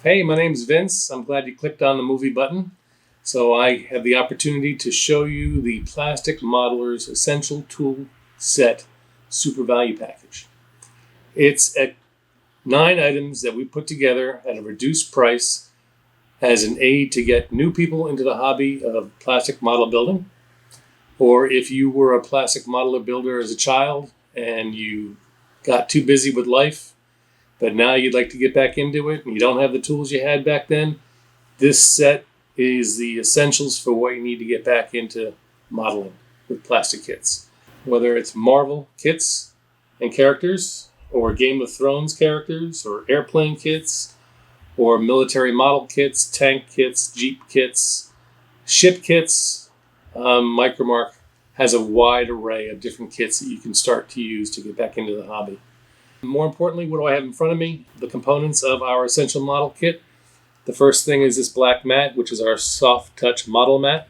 Hey, my name's Vince. I'm glad you clicked on the movie button. So I have the opportunity to show you the Plastic Modeler's Essential Tool Set Super Value Package. It's 9 items that we put together at a reduced price as an aid to get new people into the hobby of plastic model building. Or if you were a plastic modeler builder as a child and you got too busy with life, but now you'd like to get back into it and you don't have the tools you had back then, this set is the essentials for what you need to get back into modeling with plastic kits. Whether it's Marvel kits and characters, or Game of Thrones characters, or airplane kits, or military model kits, tank kits, Jeep kits, ship kits, Micromark has a wide array of different kits that you can start to use to get back into the hobby. More importantly, what do I have in front of me? The components of our Essential Model Kit. The first thing is this black mat, which is our soft touch model mat.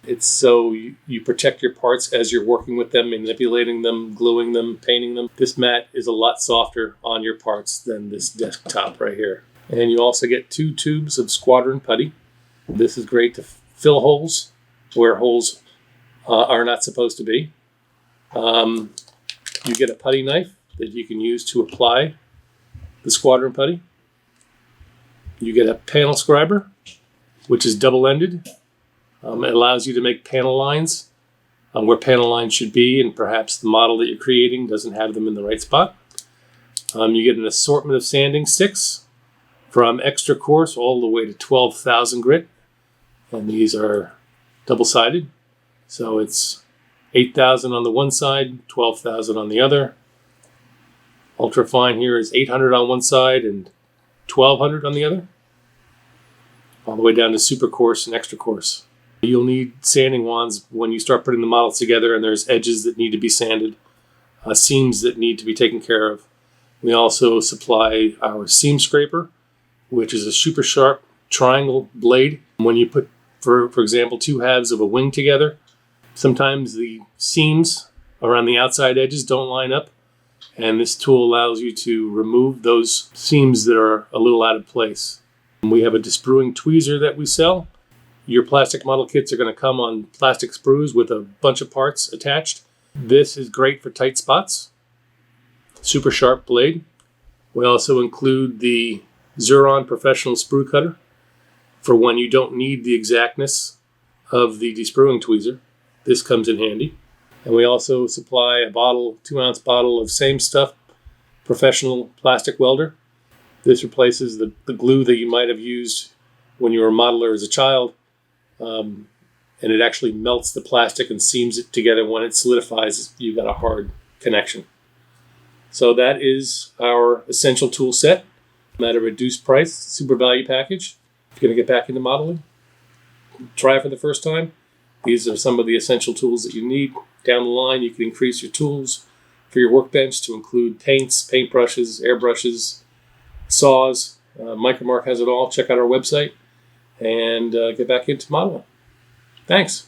It's so you protect your parts as you're working with them, manipulating them, gluing them, painting them. This mat is a lot softer on your parts than this desktop right here. And you also get 2 tubes of Squadron Putty. This is great to fill holes where holes are not supposed to be. You get a putty knife that you can use to apply the Squadron Putty. You get a panel scriber, which is double-ended. It allows you to make panel lines where panel lines should be, and perhaps the model that you're creating doesn't have them in the right spot. You get an assortment of sanding sticks from extra coarse all the way to 12,000 grit, and these are double-sided. So it's 8,000 on the one side, 12,000 on the other. Ultra fine here is 800 on one side and 1,200 on the other, all the way down to super coarse and extra coarse. You'll need sanding wands when you start putting the models together, and there's edges that need to be sanded, seams that need to be taken care of. We also supply our seam scraper, which is a super sharp triangle blade. When you put, for example, 2 halves of a wing together, sometimes the seams around the outside edges don't line up, and this tool allows you to remove those seams that are a little out of place. We have a Disproving Tweezer that we sell. Your plastic model kits are going to come on plastic sprues with a bunch of parts attached. This is great for tight spots. Super sharp blade. We also include the Zirin professional sprue cutter for when you don't need the exactness of the Disproving Tweezer. This comes in handy. And we also supply a 2-ounce bottle of same stuff, professional plastic welder. This replaces the glue that you might have used when you were a modeler as a child. And it actually melts the plastic and seams it together. When it solidifies, you've got a hard connection. So that is our essential tool set at a reduced price, super value package. If you're going to get back into modeling, try it for the first time. These are some of the essential tools that you need. Down the line, you can increase your tools for your workbench to include paints, paintbrushes, airbrushes, saws. Micromark has it all. Check out our website and get back into modeling. Thanks.